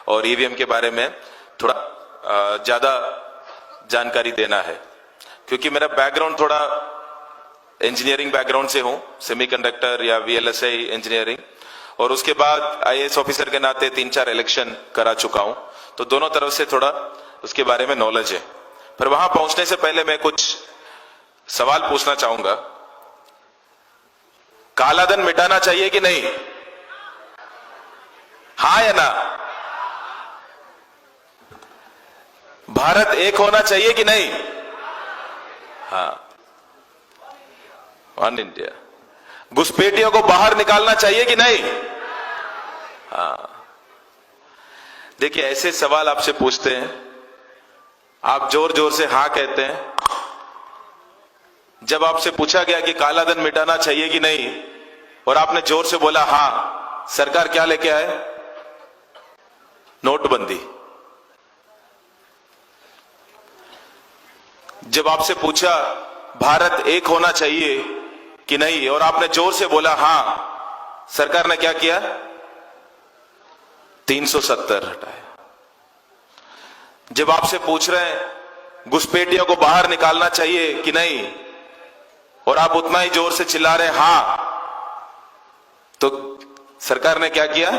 और ईवीएम के बारे में थोड़ा ज्यादा जानकारी देना है, क्योंकि मेरा बैकग्राउंड थोड़ा इंजीनियरिंग बैकग्राउंड से हूं, सेमीकंडक्टर या वीएलएसआई इंजीनियरिंग, और उसके बाद आईएएस ऑफिसर के नाते 3-4 इलेक्शन करा चुका हूं, तो दोनों तरफ से थोड़ा उसके बारे में नॉलेज है। पर वहां पहुंचने से पहले मैं कुछ सवाल पूछना चाहूंगा। कालाधन मिटाना चाहिए कि नहीं? हाँ या ना? भारत एक होना चाहिए कि नहीं? हाँ, वन इंडिया। घुसपैठियों को बाहर निकालना चाहिए कि नहीं? हाँ। देखिए, ऐसे सवाल आपसे पूछते हैं, आप जोर जोर से हाँ कहते हैं। जब आपसे पूछा गया कि कालाधन मिटाना चाहिए कि नहीं, और आपने जोर से बोला हाँ, सरकार क्या लेके आए? नोटबंदी। जब आपसे पूछा भारत एक होना चाहिए कि नहीं, और आपने जोर से बोला हां, सरकार ने क्या किया? 370 हटाया। जब आपसे पूछ रहे हैं घुसपैठियों को बाहर निकालना चाहिए कि नहीं, और आप उतना ही जोर से चिल्ला रहे हां, तो सरकार ने क्या किया?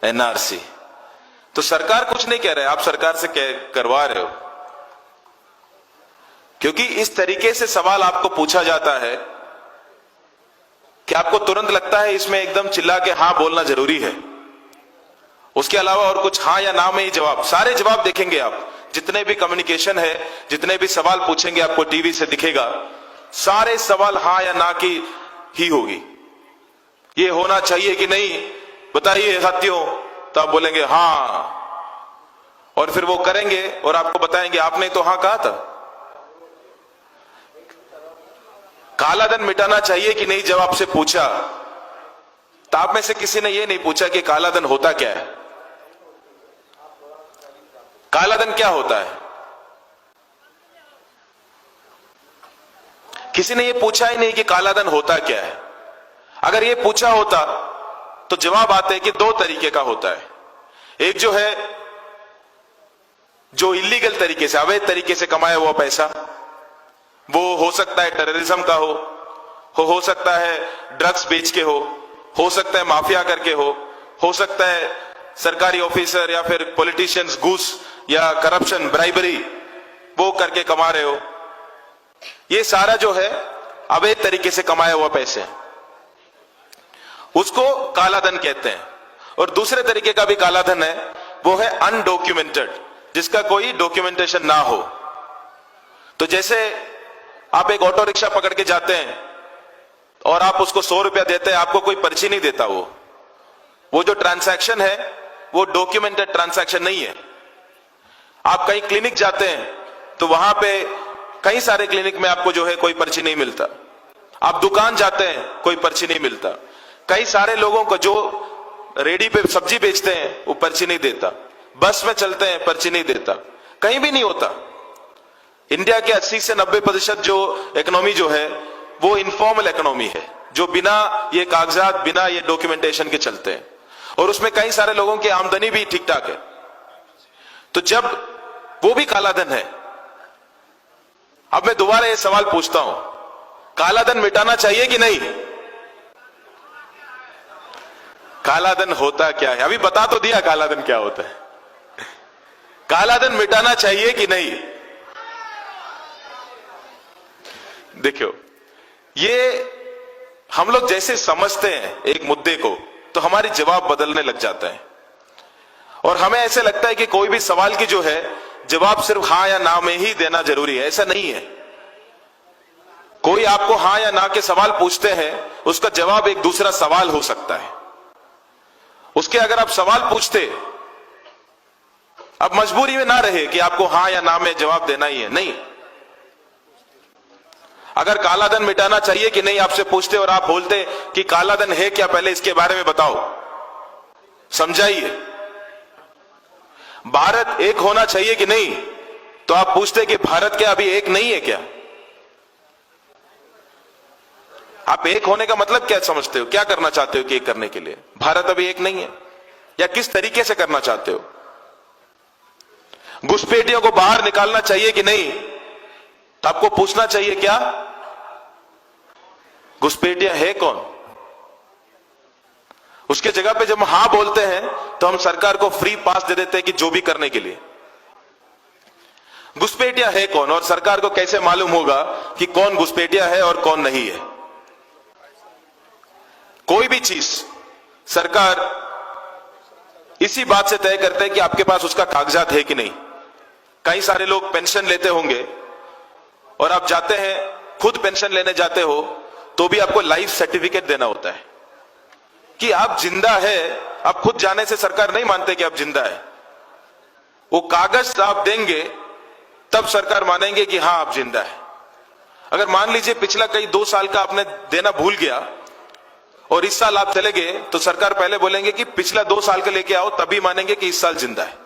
एनआरसी। तो सरकार कुछ नहीं कह रहे, आप सरकार से करवा रहे हो, क्योंकि इस तरीके से सवाल आपको पूछा जाता है कि आपको तुरंत लगता है इसमें एकदम चिल्ला के हां बोलना जरूरी है। उसके अलावा और कुछ हाँ या ना में ही जवाब, सारे जवाब देखेंगे आप, जितने भी कम्युनिकेशन है, जितने भी सवाल पूछेंगे आपको टीवी से दिखेगा, सारे सवाल हाँ या ना की ही होगी। ये होना चाहिए कि नहीं बताइए साथियों, तो आप बोलेंगे हाँ, और फिर वो करेंगे और आपको बताएंगे आपने तो हाँ कहा था। कालाधन मिटाना चाहिए कि नहीं जब आपसे पूछा, तो आप में से किसी ने यह नहीं पूछा कि कालाधन होता क्या है? कालाधन क्या होता है? किसी ने यह पूछा ही नहीं कि कालाधन होता क्या है। अगर यह पूछा होता तो जवाब आते कि दो तरीके का होता है। एक जो है जो इलीगल तरीके से, अवैध तरीके से कमाया हुआ पैसा, वो हो सकता है टेररिज्म का हो सकता है ड्रग्स बेच के हो सकता है माफिया करके हो सकता है सरकारी ऑफिसर या फिर पॉलिटिशियंस घूस या करप्शन, ब्राइबरी वो करके कमा रहे हो। ये सारा जो है अवैध तरीके से कमाया हुआ पैसे, उसको कालाधन कहते हैं। और दूसरे तरीके का भी कालाधन है, वो है अनडॉक्यूमेंटेड, जिसका कोई डॉक्यूमेंटेशन ना हो। तो जैसे आप एक ऑटो रिक्शा पकड़ के जाते हैं और आप उसको 100 रुपया देते हैं, आपको कोई पर्ची नहीं देता। वो जो ट्रांसैक्शन है वो डॉक्यूमेंटेड ट्रांसैक्शन नहीं है। आप कहीं क्लिनिक जाते हैं तो वहां पे कई सारे क्लिनिक में आपको जो है कोई पर्ची नहीं मिलता। आप दुकान जाते हैं कोई पर्ची नहीं मिलता। कई सारे लोगों को जो रेडी पे सब्जी बेचते हैं वो पर्ची नहीं देता। बस में चलते हैं पर्ची नहीं देता, कहीं भी नहीं होता। इंडिया के 80 से 90% जो इकोनॉमी जो है वो इनफॉर्मल इकोनॉमी है, जो बिना ये कागजात, बिना ये डॉक्यूमेंटेशन के चलते हैं, और उसमें कई सारे लोगों की आमदनी भी ठीक ठाक है। तो जब वो भी कालाधन है, अब मैं दोबारा ये सवाल पूछता हूं, कालाधन मिटाना चाहिए कि नहीं? कालाधन होता क्या है? अभी बता तो दिया कालाधन क्या होता है। कालाधन मिटाना चाहिए कि नहीं? देखियो, ये हम लोग जैसे समझते हैं एक मुद्दे को, तो हमारी जवाब बदलने लग जाता है, और हमें ऐसे लगता है कि कोई भी सवाल की जो है जवाब सिर्फ हां या ना में ही देना जरूरी है। ऐसा नहीं है। कोई आपको हां या ना के सवाल पूछते हैं, उसका जवाब एक दूसरा सवाल हो सकता है। उसके अगर आप सवाल पूछते, अब मजबूरी में ना रहे कि आपको हां या ना में जवाब देना ही है, नहीं। अगर कालाधन मिटाना चाहिए कि नहीं आपसे पूछते और आप बोलते कि कालाधन है क्या, पहले इसके बारे में बताओ, समझाइए। भारत एक होना चाहिए कि नहीं, तो आप पूछते कि भारत क्या अभी एक नहीं है क्या? आप एक होने का मतलब क्या समझते हो, क्या करना चाहते हो कि एक करने के लिए? भारत अभी एक नहीं है, या किस तरीके से करना चाहते हो? घुसपैठियों को बाहर निकालना चाहिए कि नहीं? तो आपको पूछना चाहिए क्या घुसपैठिया है कौन? उसके जगह पे जब हम हां बोलते हैं तो हम सरकार को फ्री पास दे देते हैं कि जो भी करने के लिए। घुसपैठिया है कौन और सरकार को कैसे मालूम होगा कि कौन घुसपैठिया है और कौन नहीं है? कोई भी चीज सरकार इसी बात से तय करते हैं कि आपके पास उसका कागजात है कि नहीं। कई सारे लोग पेंशन लेते होंगे और आप जाते हैं, खुद पेंशन लेने जाते हो तो भी आपको लाइफ सर्टिफिकेट देना होता है कि आप जिंदा है। आप खुद जाने से सरकार नहीं मानते कि आप जिंदा है। वो कागज आप देंगे तब सरकार मानेंगे कि हां आप जिंदा है। अगर मान लीजिए पिछला कई 2 साल का आपने देना भूल गया और इस साल आप चले गए तो सरकार पहले बोलेंगे कि पिछला 2 साल का लेके आओ, तभी मानेंगे कि इस साल जिंदा है।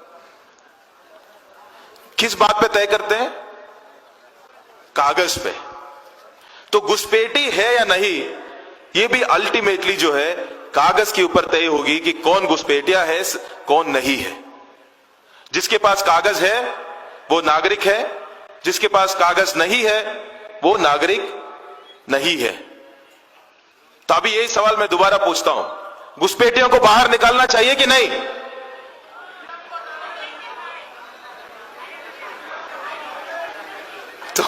किस बात पे तय करते हैं? कागज पे। तो घुसपैठी है या नहीं, ये भी अल्टीमेटली जो है कागज के ऊपर तय होगी कि कौन घुसपैठिया है कौन नहीं है। जिसके पास कागज है वो नागरिक है, जिसके पास कागज नहीं है वो नागरिक नहीं है। तो अभी यही सवाल मैं दोबारा पूछता हूं, घुसपैठियों को बाहर निकालना चाहिए कि नहीं? तो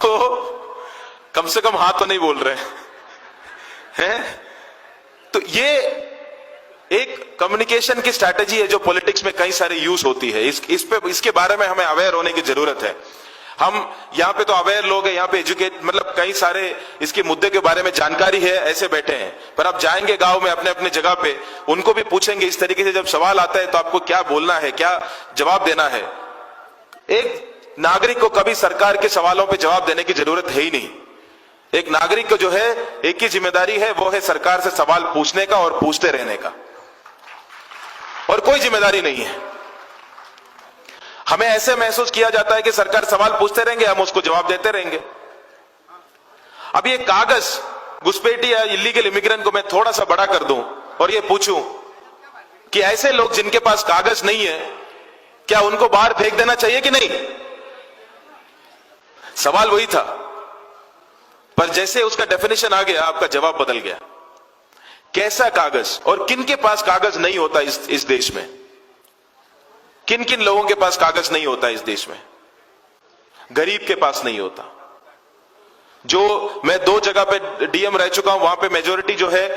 कम से कम हाथ तो नहीं बोल रहे हैं। तो ये एक कम्युनिकेशन की स्ट्रैटेजी है जो पॉलिटिक्स में कई सारे यूज होती है। इसके बारे में हमें अवेयर होने की जरूरत है। हम यहां पे तो अवेयर लोग हैं, यहां पे एजुकेट मतलब कई सारे इसके मुद्दे के बारे में जानकारी है, ऐसे बैठे हैं। पर आप जाएंगे गांव में अपने अपने जगह पे, उनको भी पूछेंगे इस तरीके से, जब सवाल आता है तो आपको क्या बोलना है, क्या जवाब देना है। एक नागरिक को कभी सरकार के सवालों पे जवाब देने की जरूरत है ही नहीं। एक नागरिक को जो है एक ही जिम्मेदारी है, वो है सरकार से सवाल पूछने का और पूछते रहने का, और कोई जिम्मेदारी नहीं है। हमें ऐसे महसूस किया जाता है कि सरकार सवाल पूछते रहेंगे, हम उसको जवाब देते रहेंगे। अब ये कागज घुसपैठी या इलीगल इमिग्रेंट को मैं थोड़ा सा बड़ा कर दूं और ये पूछूं कि ऐसे लोग जिनके पास कागज नहीं है, क्या उनको बाहर फेंक देना चाहिए कि नहीं? सवाल वही था, पर जैसे उसका डेफिनेशन आ गया, आपका जवाब बदल गया। कैसा कागज और किन के पास कागज नहीं होता इस देश में? किन किन लोगों के पास कागज नहीं होता इस देश में? गरीब के पास नहीं होता। जो मैं 2 जगह पे डीएम रह चुका हूं, वहां पे मेजोरिटी जो है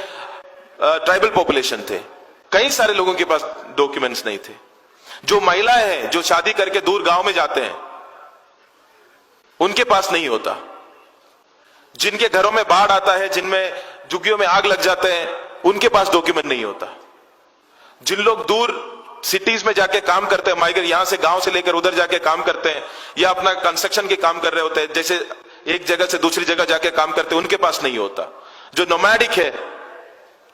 ट्राइबल पॉपुलेशन थे। कई सारे लोगों के पास डॉक्यूमेंट्स नहीं थे। जो महिलाएं हैं जो शादी करके दूर गांव में जाते हैं, उनके पास नहीं होता। जिनके घरों में बाढ़ आता है, जिनमें झुग्गियों में आग लग जाते हैं, उनके पास डॉक्यूमेंट नहीं होता। जिन लोग दूर सिटीज में जाके काम करते हैं, माइग्रेट यहां से गांव से लेकर उधर जाके काम करते हैं, या अपना कंस्ट्रक्शन के काम कर रहे होते हैं, जैसे एक जगह से दूसरी जगह जाके काम करते हैं, उनके पास नहीं होता। जो नोमैडिक है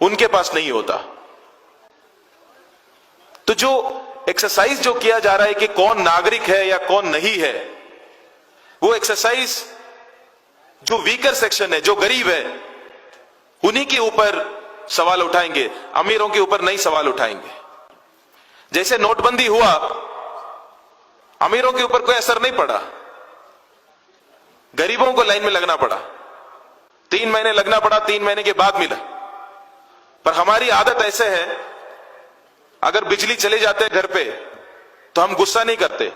उनके पास नहीं होता। तो जो एक्सरसाइज जो किया जा रहा है कि कौन नागरिक है या कौन नहीं है, वो एक्सरसाइज जो वीकर सेक्शन है, जो गरीब है, उन्हीं के ऊपर सवाल उठाएंगे, अमीरों के ऊपर नहीं सवाल उठाएंगे। जैसे नोटबंदी हुआ, अमीरों के ऊपर कोई असर नहीं पड़ा, गरीबों को लाइन में लगना पड़ा। 3 महीने लगना पड़ा, 3 महीने के बाद मिला। पर हमारी आदत ऐसे है, अगर बिजली चले जाते हैं घर पे तो हम गुस्सा नहीं करते,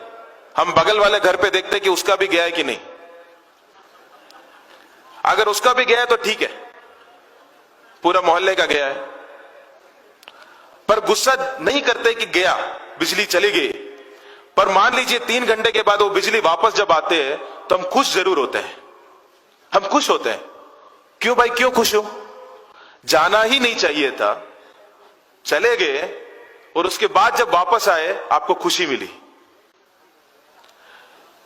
हम बगल वाले घर पे देखते कि उसका भी गया है कि नहीं। अगर उसका भी गया है तो ठीक है, पूरा मोहल्ले का गया है। पर गुस्सा नहीं करते कि गया, बिजली चली गई। पर मान लीजिए 3 घंटे के बाद वो बिजली वापस जब आते हैं तो हम खुश जरूर होते हैं। हम खुश होते हैं। क्यों भाई, क्यों खुश हो? जाना ही नहीं चाहिए था, चले गए, और उसके बाद जब वापस आए आपको खुशी मिली।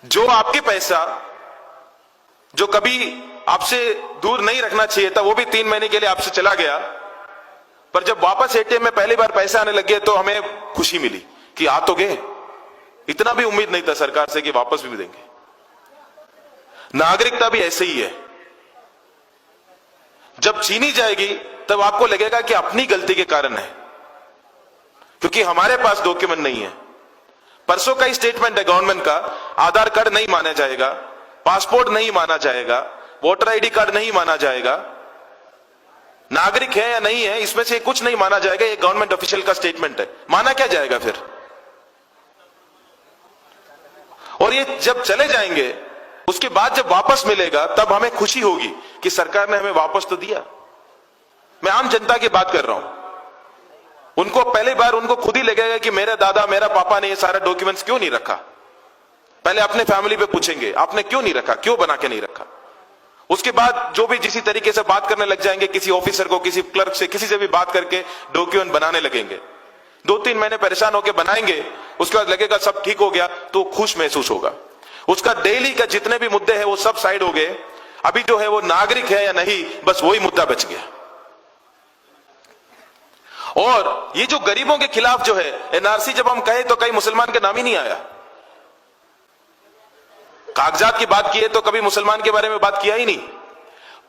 जो आपके पैसा जो कभी आपसे दूर नहीं रखना चाहिए था, वो भी 3 महीने के लिए आपसे चला गया, पर जब वापस एटीएम में पहली बार पैसे आने लगे तो हमें खुशी मिली कि आ तो गए। इतना भी उम्मीद नहीं था सरकार से कि वापस भी देंगे। नागरिकता भी ऐसे ही है, जब छीनी जाएगी तब आपको लगेगा कि अपनी गलती के कारण है, क्योंकि हमारे पास डॉक्यूमेंट नहीं है। परसों का ही स्टेटमेंट है गवर्नमेंट का, आधार कार्ड नहीं माना जाएगा, पासपोर्ट नहीं माना जाएगा, वोटर आईडी कार्ड नहीं माना जाएगा, नागरिक है या नहीं है इसमें से कुछ नहीं माना जाएगा। ये गवर्नमेंट ऑफिशियल का स्टेटमेंट है, माना क्या जाएगा फिर? और ये जब चले जाएंगे उसके बाद जब वापस मिलेगा तब हमें खुशी होगी कि सरकार ने हमें वापस तो दिया। मैं आम जनता की बात कर रहा हूं, उनको पहली बार उनको खुद ही लगेगा कि मेरे दादा मेरा पापा ने ये सारा डॉक्यूमेंट्स क्यों नहीं रखा। पहले अपने फैमिली पे पूछेंगे आपने क्यों नहीं रखा, क्यों बना के नहीं रखा। उसके बाद जो भी जिसी तरीके से बात करने लग जाएंगे, किसी ऑफिसर को, किसी क्लर्क से, किसी से भी बात करके डॉक्यूमेंट बनाने लगेंगे। 2-3 महीने परेशान होकर बनाएंगे, उसके बाद लगेगा सब ठीक हो गया तो खुश महसूस होगा। उसका डेली का जितने भी मुद्दे हैं वो सब साइड हो गए। अभी जो है वो नागरिक है या नहीं, बस वही मुद्दा बच गया। और ये जो गरीबों के खिलाफ जो है एनआरसी, जब हम कहे तो कई मुसलमान के नाम ही नहीं आया। कागजात की बात की है तो कभी मुसलमान के बारे में बात किया ही नहीं।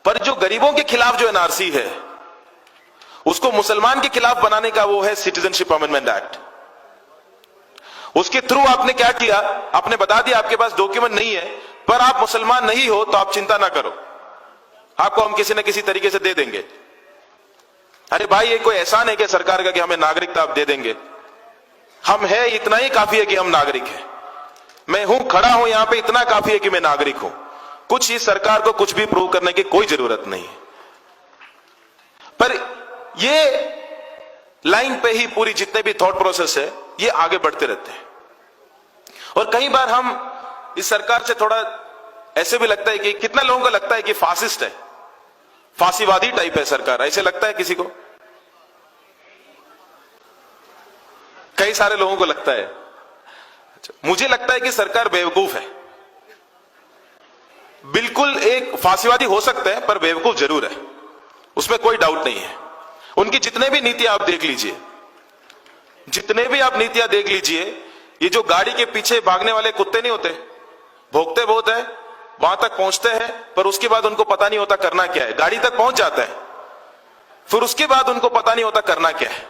पर जो गरीबों के खिलाफ जो एनआरसी है उसको मुसलमान के खिलाफ बनाने का वो है सिटीजनशिप अमेंडमेंट एक्ट। उसके थ्रू आपने क्या किया, आपने बता दिया आपके पास डॉक्यूमेंट नहीं है, पर आप मुसलमान नहीं हो तो आप चिंता ना करो, आपको हम किसी न किसी तरीके से दे देंगे। अरे भाई ये कोई एहसान है कि सरकार का कि हमें नागरिकता आप दे देंगे? हम है इतना ही काफी है कि हम नागरिक हैं। मैं हूं, खड़ा हूं यहां पे, इतना काफी है कि मैं नागरिक हूं। कुछ इस सरकार को कुछ भी प्रूव करने की कोई जरूरत नहीं है। पर ये लाइन पे ही पूरी जितने भी थॉट प्रोसेस है ये आगे बढ़ते रहते हैं। और कई बार हम इस सरकार से थोड़ा ऐसे भी लगता है कि कितना लोगों को लगता है कि फासिस्ट है, फांसीवादी टाइप है सरकार, ऐसे लगता है किसी को? कई सारे लोगों को लगता है। मुझे लगता है कि सरकार बेवकूफ है। बिल्कुल एक फांसीवादी हो सकता है पर बेवकूफ जरूर है, उसमें कोई डाउट नहीं है। उनकी जितने भी नीतियां आप देख लीजिए, जितने भी आप नीतियां देख लीजिए, ये जो गाड़ी के पीछे भागने वाले कुत्ते नहीं होते, भौंकते बहुत है, वहां तक पहुंचते हैं पर उसके बाद उनको पता नहीं होता करना क्या है। गाड़ी तक पहुंच जाता है फिर उसके बाद उनको पता नहीं होता करना क्या है।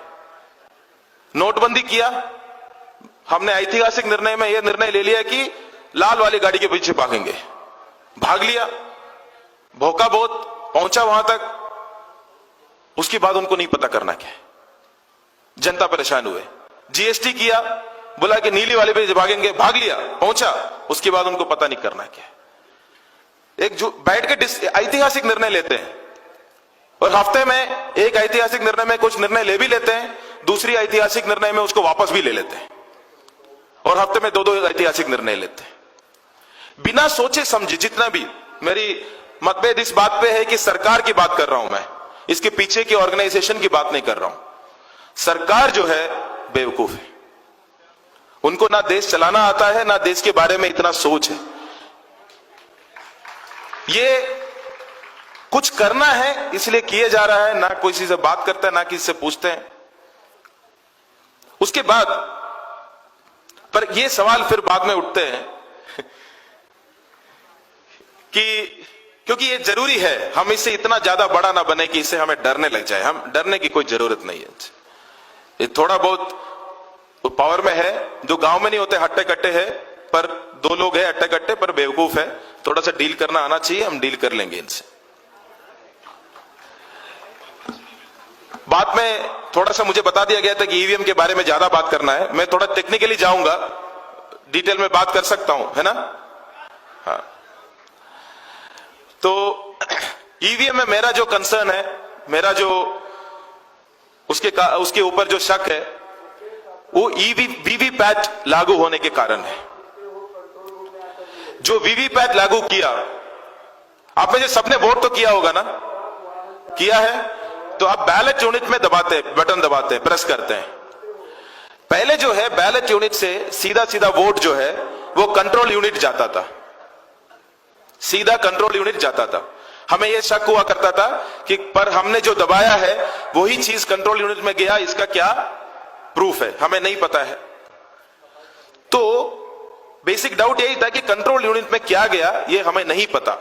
नोटबंदी किया, हमने ऐतिहासिक निर्णय में यह निर्णय ले लिया कि लाल वाली गाड़ी के पीछे भागेंगे, भाग लिया, भौंका बहुत, पहुंचा वहां तक, उसके बाद उनको नहीं पता करना क्या है, जनता परेशान हुए। जीएसटी किया, बोला कि नीली वाले पे भागेंगे, भाग लिया, पहुंचा, उसके बाद उनको पता नहीं करना क्या है। एक जो बैठ के ऐतिहासिक निर्णय लेते हैं और हफ्ते में एक ऐतिहासिक निर्णय में कुछ निर्णय ले भी लेते हैं, दूसरी ऐतिहासिक निर्णय में उसको वापस भी ले लेते हैं, और हफ्ते में 2-2 ऐतिहासिक निर्णय लेते हैं बिना सोचे समझे। जितना भी मेरी मतभेद इस बात पे है कि सरकार की बात कर रहा हूं मैं, इसके पीछे की ऑर्गेनाइजेशन की बात नहीं कर रहा हूं। सरकार जो है बेवकूफ है, उनको ना देश चलाना आता है ना देश के बारे में इतना सोच है। ये कुछ करना है इसलिए किए जा रहा है, ना किसी से बात करता है ना किसी से पूछते हैं। उसके बाद पर ये सवाल फिर बाद में उठते हैं कि क्योंकि ये जरूरी है, हम इससे इतना ज्यादा बड़ा ना बने कि इससे हमें डरने लग जाए। हम डरने की कोई जरूरत नहीं है। ये थोड़ा बहुत पावर में है, जो गांव में नहीं होते हट्टे कट्टे है, पर 2 लोग हैं हट्टे कट्टे पर बेवकूफ है, थोड़ा सा डील करना आना चाहिए, हम डील कर लेंगे इनसे। बात में थोड़ा सा मुझे बता दिया गया था कि ईवीएम के बारे में ज्यादा बात करना है, मैं थोड़ा टेक्निकली जाऊंगा, डिटेल में बात कर सकता हूं, है ना? हाँ, तो ईवीएम में मेरा जो कंसर्न है, मेरा जो उसके ऊपर जो शक है वो वीवीपैट लागू होने के कारण है। जो वीवीपैट लागू किया, आप में से सबने वोट तो किया होगा ना? किया है तो आप बैलेट यूनिट में दबाते हैं, बटन दबाते हैं, प्रेस करते हैं। पहले जो है बैलेट यूनिट से सीधा सीधा वोट जो है वो कंट्रोल यूनिट जाता था, सीधा कंट्रोल यूनिट जाता था। हमें यह शक हुआ करता था कि पर हमने जो दबाया है वही चीज कंट्रोल यूनिट में गया, इसका क्या प्रूफ है हमें नहीं पता है। तो बेसिक डाउट यही था कि कंट्रोल यूनिट में क्या गया ये हमें नहीं पता,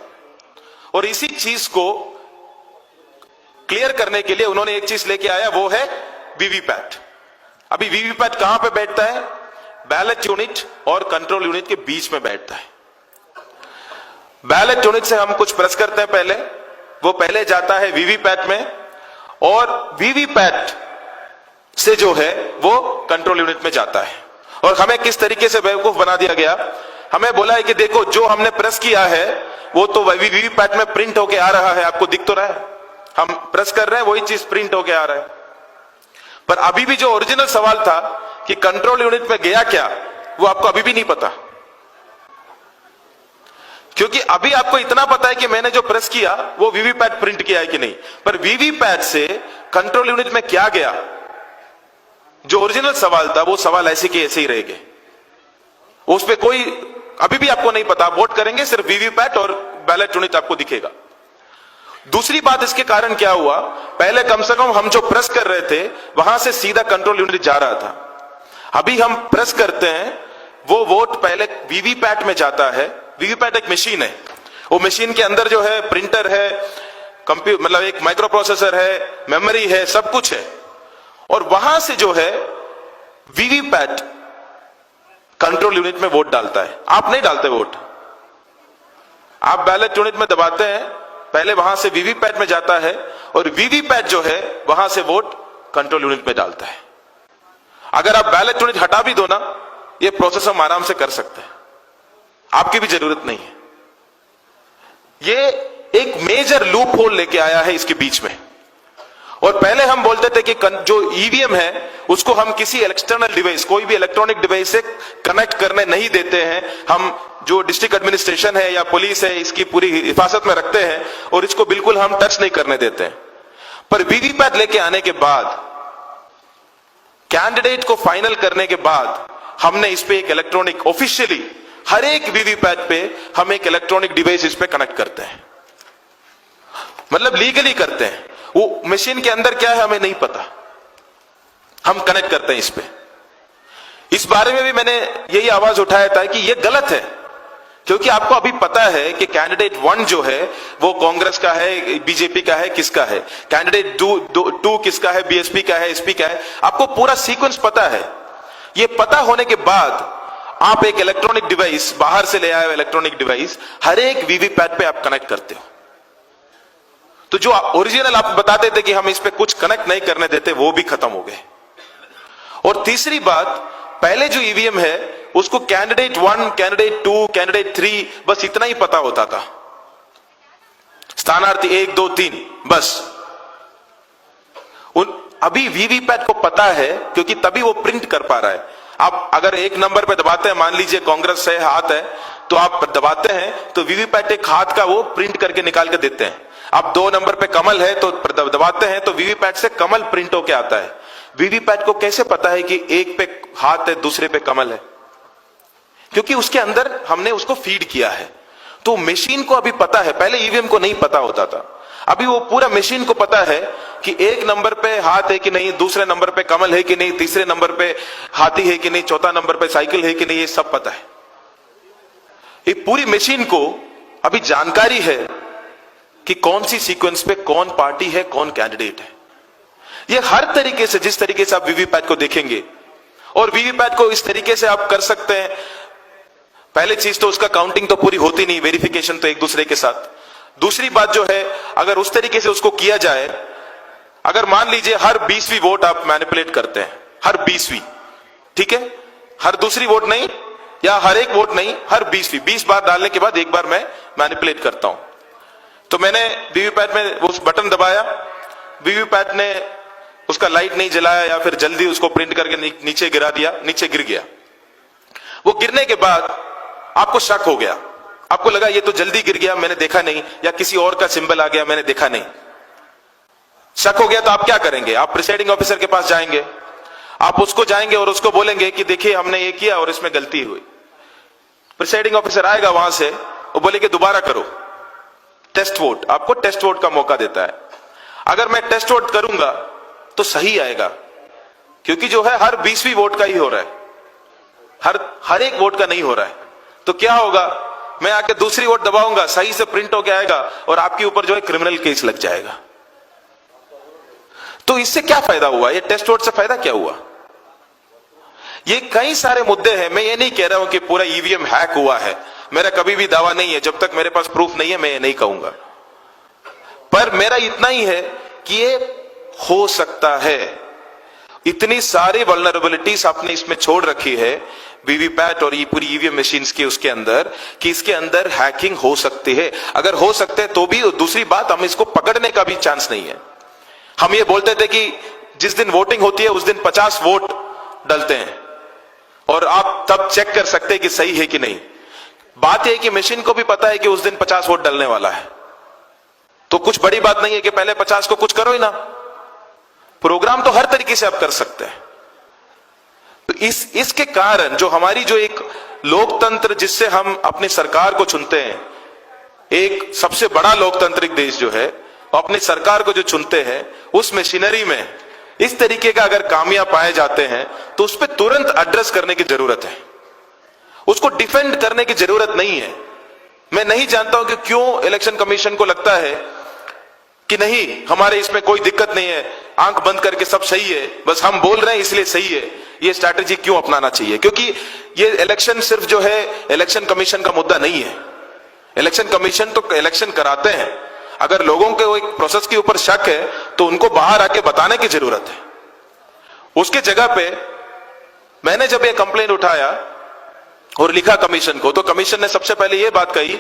और इसी चीज को क्लियर करने के लिए उन्होंने एक चीज लेके आया, वो है वीवीपैट। अभी वीवीपैट कहां पे बैठता है? बैलेट यूनिट और कंट्रोल यूनिट के बीच में बैठता है। बैलेट यूनिट से हम कुछ प्रेस करते हैं पहले, वो पहले जाता है वीवीपैट में, और वीवीपैट से जो है वो कंट्रोल यूनिट में जाता है। और हमें किस तरीके से बेवकूफ बना दिया गया, हमें बोला है कि देखो जो हमने प्रेस किया है वो तो वीवीपैट में प्रिंट होके आ रहा है, आपको दिख तो रहा है, हम प्रेस कर रहे हैं वही चीज प्रिंट होके आ रहा है। पर अभी भी जो ओरिजिनल सवाल था कि कंट्रोल यूनिट में गया क्या, वो आपको अभी भी नहीं पता, क्योंकि अभी आपको इतना पता है कि मैंने जो प्रेस किया वो वीवीपैट प्रिंट किया है कि नहीं, पर वीवीपैट से कंट्रोल यूनिट में क्या गया, जो ओरिजिनल सवाल था वो सवाल ऐसे के ऐसे ही रह गए, उस पर कोई अभी भी आपको नहीं पता। वोट करेंगे सिर्फ वीवीपैट और बैलेट यूनिट आपको दिखेगा। दूसरी बात इसके कारण क्या हुआ, पहले कम से कम हम जो प्रेस कर रहे थे वहां से सीधा कंट्रोल यूनिट जा रहा था, अभी हम प्रेस करते हैं वो वोट पहले वीवीपैट में जाता है। वीवीपैट एक मशीन है, वो मशीन के अंदर जो है प्रिंटर है, कंप्यूटर मतलब एक माइक्रो प्रोसेसर है, मेमोरी है, सब कुछ है, और वहां से जो है वीवीपैट कंट्रोल यूनिट में वोट डालता है। आप नहीं डालते वोट, आप बैलेट यूनिट में दबाते हैं, पहले वहां से वीवीपैट में जाता है और वीवीपैट जो है वहां से वोट कंट्रोल यूनिट में डालता है। अगर आप बैलेट यूनिट हटा भी दो ना, ये प्रोसेस हम आराम से कर सकते हैं, आपकी भी जरूरत नहीं है। ये एक मेजर लूप होल लेके आया है इसके बीच में। और पहले हम बोलते थे कि जो ईवीएम है उसको हम किसी एक्सटर्नल डिवाइस, कोई भी इलेक्ट्रॉनिक डिवाइस से कनेक्ट करने नहीं देते हैं, हम जो डिस्ट्रिक्ट एडमिनिस्ट्रेशन है या पुलिस है इसकी पूरी हिफाजत में रखते हैं और इसको बिल्कुल हम टच नहीं करने देते हैं। पर वीवीपैट लेके आने के बाद, कैंडिडेट को फाइनल करने के बाद, हमने इस पे एक इलेक्ट्रॉनिक, ऑफिशियली हर एक वीवीपैट पे हम एक इलेक्ट्रॉनिक डिवाइस इस पे कनेक्ट करते हैं, मतलब लीगली करते हैं। वो मशीन के अंदर क्या है हमें नहीं पता, हम कनेक्ट करते हैं इस पे। इस बारे में भी मैंने यही आवाज उठाया था कि ये गलत है, क्योंकि आपको अभी पता है कि कैंडिडेट 1 जो है वो कांग्रेस का है, बीजेपी का है, किसका है, कैंडिडेट 2 किसका है, बीएसपी का है, एसपी का है, आपको पूरा सीक्वेंस पता है। ये पता होने के बाद आप एक इलेक्ट्रॉनिक डिवाइस, बाहर से ले आए इलेक्ट्रॉनिक डिवाइस, हर एक वीवीपैट पे आप कनेक्ट करते हो। तो जो ओरिजिनल आप बताते थे कि हम इस पे कुछ कनेक्ट नहीं करने देते, वो भी खत्म हो गए। और तीसरी बात, पहले जो ईवीएम है उसको कैंडिडेट 1, कैंडिडेट 2, कैंडिडेट 3 बस इतना ही पता होता था, स्थानार्थी 1, 2, 3 बस। अभी वीवीपैट को पता है, क्योंकि तभी वो प्रिंट कर पा रहा है। आप अगर एक नंबर पे दबाते हैं, मान लीजिए कांग्रेस है, हाथ है, तो आप दबाते हैं तो वीवीपैट एक हाथ का वो प्रिंट करके निकाल के देते हैं। आप 2 नंबर पे कमल है तो दबाते हैं तो वीवीपैट से कमल प्रिंट होके आता है। वीवीपैट को कैसे पता है कि एक पे हाथ है दूसरे पे कमल है? क्योंकि उसके अंदर हमने उसको फीड किया है। तो मशीन को अभी पता है, पहले ईवीएम को नहीं पता होता था, अभी वो पूरा मशीन को पता है कि एक नंबर पे हाथ है कि नहीं, दूसरे नंबर पे कमल है कि नहीं, तीसरे नंबर पे हाथी है कि नहीं, चौथा नंबर पे साइकिल है कि नहीं, ये सब पता है। ये पूरी मशीन को अभी जानकारी है कि कौन सी सीक्वेंस पे कौन पार्टी है, कौन कैंडिडेट है। ये हर तरीके से, जिस तरीके से आप वीवीपैट को देखेंगे, और वीवीपैट को इस तरीके से आप कर सकते हैं। पहली चीज तो उसका काउंटिंग तो पूरी होती नहीं, वेरिफिकेशन तो एक दूसरे के साथ। दूसरी बात जो है, अगर उस तरीके से उसको किया जाए, अगर मान लीजिए हर 20वीं वोट आप मैनिपुलेट करते हैं, हर 20वीं, ठीक है, हर दूसरी वोट नहीं या हर एक वोट नहीं, हर 20वीं, 20 बार डालने के बाद एक बार मैं मैनिपुलेट करता हूं। तो मैंने वीवीपैट में उस बटन दबाया, वीवीपैट ने उसका लाइट नहीं जलाया या फिर जल्दी उसको प्रिंट करके नीचे गिरा दिया, नीचे गिर गया। वो गिरने के बाद आपको शक हो गया, आपको लगा ये तो जल्दी गिर गया, मैंने देखा नहीं, या किसी और का सिंबल आ गया, मैंने देखा नहीं। शक हो गया तो आप क्या करेंगे? आप प्रिसाइडिंग ऑफिसर के पास जाएंगे, आप उसको जाएंगे और उसको बोलेंगे कि देखिए हमने ये किया और इसमें गलती हुई। प्रिसाइडिंग ऑफिसर आएगा वहां से, वो बोलेंगे दोबारा करो, टेस्ट वोट, आपको टेस्ट वोट का मौका देता है। अगर मैं टेस्ट वोट करूंगा तो सही आएगा, क्योंकि जो है हर 20वीं वोट का ही हो रहा है, हर एक वोट का नहीं हो रहा है। तो क्या होगा, मैं आके दूसरी वोट दबाऊंगा, सही से प्रिंट होके आएगा और आपके ऊपर जो है क्रिमिनल केस लग जाएगा। तो इससे क्या फायदा हुआ? ये टेस्ट वोट से फायदा क्या हुआ? ये कई सारे मुद्दे हैं। मैं ये नहीं कह रहा हूं कि पूरा ईवीएम हैक हुआ है, मेरा कभी भी दावा नहीं है, जब तक मेरे पास प्रूफ नहीं है मैं ये नहीं कहूंगा। पर मेरा इतना ही है कि ये हो सकता है। इतनी सारी वल्नरेबिलिटीज आपने इसमें छोड़ रखी है वीवीपैट और ये पूरी ईवीएम मशीन्स के उसके अंदर, कि इसके अंदर हैकिंग हो सकती है। अगर हो सकते है तो भी दूसरी बात, हम इसको पकड़ने का भी चांस नहीं है। हम ये बोलते थे कि जिस दिन वोटिंग होती है उस दिन 50 वोट डलते हैं और आप तब चेक कर सकते हैं कि सही है कि नहीं। बात यह है कि मशीन को भी पता है कि उस दिन 50 वोट डलने वाला है, तो कुछ बड़ी बात नहीं है कि पहले 50 को कुछ करो ही ना। प्रोग्राम तो हर तरीके से आप कर सकते हैं। तो इसके कारण जो हमारी जो एक लोकतंत्र जिससे हम अपनी सरकार को चुनते हैं, एक सबसे बड़ा लोकतांत्रिक देश जो है, अपनी सरकार को जो चुनते हैं, उस मशीनरी में इस तरीके का अगर खामियां पाए जाते हैं तो उस पर तुरंत एड्रेस करने की जरूरत है, उसको डिफेंड करने की जरूरत नहीं है। मैं नहीं जानता हूं कि क्यों इलेक्शन कमीशन को लगता है कि नहीं हमारे इसमें कोई दिक्कत नहीं है, आंख बंद करके सब सही है, बस हम बोल रहे हैं इसलिए सही है। ये स्ट्रैटेजी क्यों अपनाना चाहिए? क्योंकि ये इलेक्शन सिर्फ जो है इलेक्शन कमीशन का मुद्दा नहीं है। इलेक्शन कमीशन तो इलेक्शन कराते हैं, अगर लोगों को एक प्रोसेस के ऊपर शक है तो उनको बाहर आके बताने की जरूरत है। उसके जगह पे मैंने जब ये कंप्लेंट उठाया और लिखा कमीशन को, तो कमीशन ने सबसे पहले ये बात कही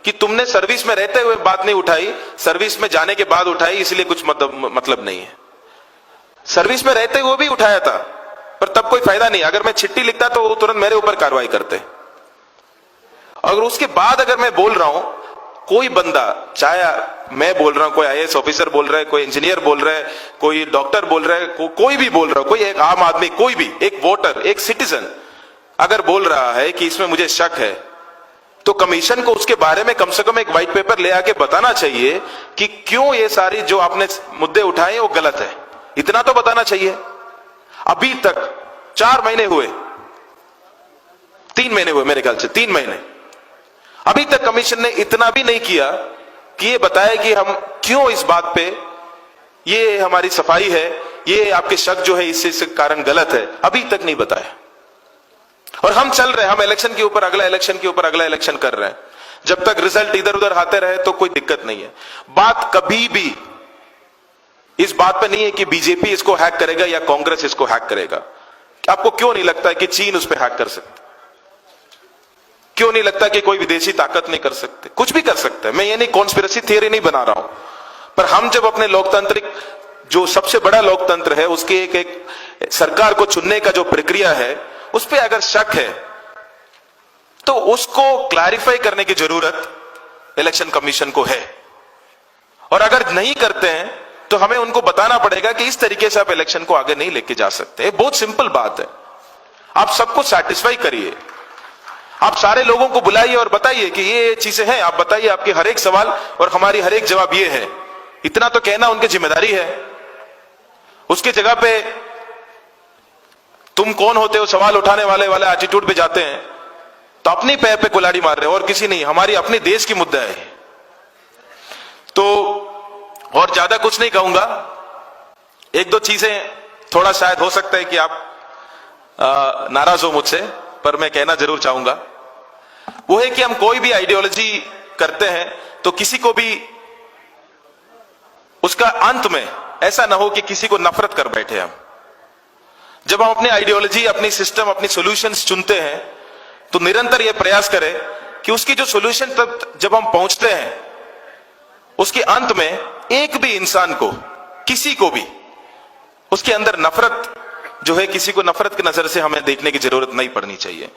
कि तुमने सर्विस में रहते हुए बात नहीं उठाई, सर्विस में जाने के बाद उठाई, इसलिए कुछ मतलब नहीं है। सर्विस में रहते हुए भी उठाया था पर तब कोई फायदा नहीं। अगर मैं चिट्ठी लिखता तो वो तुरंत मेरे ऊपर कार्रवाई करते। अगर उसके बाद अगर मैं बोल रहा हूं, कोई बंदा, चाहे मैं बोल रहा हूं, कोई आईएएस ऑफिसर बोल रहा है, कोई इंजीनियर बोल रहा है, कोई डॉक्टर बोल रहा है, कोई भी बोल रहा है, कोई एक आम आदमी, कोई भी एक वोटर, एक सिटीजन अगर बोल रहा है कि इसमें मुझे शक है, तो कमीशन को उसके बारे में कम से कम एक व्हाइट पेपर ले आके बताना चाहिए कि क्यों ये सारी जो आपने मुद्दे उठाए वो गलत है। इतना तो बताना चाहिए। अभी तक 4 महीने हुए, 3 महीने हुए मेरे ख्याल से, 3 महीने, अभी तक कमीशन ने इतना भी नहीं किया कि ये बताए कि हम क्यों इस बात पे, ये हमारी सफाई है, ये आपके शक जो है इससे कारण गलत है, अभी तक नहीं बताया। और हम चल रहे हैं, हम इलेक्शन के ऊपर अगला इलेक्शन के ऊपर अगला इलेक्शन कर रहे हैं। जब तक रिजल्ट इधर उधर आते रहे तो कोई दिक्कत नहीं है। बात कभी भी इस बात पे नहीं है कि बीजेपी इसको हैक करेगा या कांग्रेस इसको हैक करेगा। आपको क्यों नहीं लगता है कि चीन उस पर हैक कर सकता? क्यों नहीं लगता कि कोई विदेशी ताकत नहीं कर सकते? कुछ भी कर सकते हैं। मैं ये नहीं कॉन्स्पिरेसी थियरी नहीं बना रहा हूं, पर हम जब अपने लोकतांत्रिक जो सबसे बड़ा लोकतंत्र है उसके एक सरकार को चुनने का जो प्रक्रिया है उस पर अगर शक है तो उसको क्लैरिफाई करने की जरूरत इलेक्शन कमीशन को है। और अगर नहीं करते हैं तो हमें उनको बताना पड़ेगा कि इस तरीके से आप इलेक्शन को आगे नहीं लेके जा सकते। बहुत सिंपल बात है। आप सबको सैटिस्फाई करिए, आप सारे लोगों को बुलाइए और बताइए कि ये चीजें हैं, आप बताइए आपके हर एक सवाल और हमारी हर एक जवाब ये है। इतना तो कहना उनकी जिम्मेदारी है। उसकी जगह पे तुम कौन होते हो सवाल उठाने वाले एटीट्यूड पे जाते हैं तो अपनी पैर पे कुल्हाड़ी मार रहे हो और किसी नहीं। हमारी अपने देश की मुद्दा है। तो और ज्यादा कुछ नहीं कहूंगा। 1-2 चीजें थोड़ा शायद हो सकता है कि आप नाराज हो मुझसे, पर मैं कहना जरूर चाहूंगा। वो है कि हम कोई भी आइडियोलॉजी करते हैं तो किसी को भी उसका अंत में ऐसा ना हो कि किसी को नफरत कर बैठे हम। जब हम अपनी आइडियोलॉजी, अपनी सिस्टम, अपनी सॉल्यूशंस चुनते हैं तो निरंतर यह प्रयास करें कि उसकी जो सॉल्यूशन तक जब हम पहुंचते हैं उसके अंत में एक भी इंसान को, किसी को भी उसके अंदर नफरत जो है, किसी को नफरत की नजर से हमें देखने की जरूरत नहीं पड़नी चाहिए।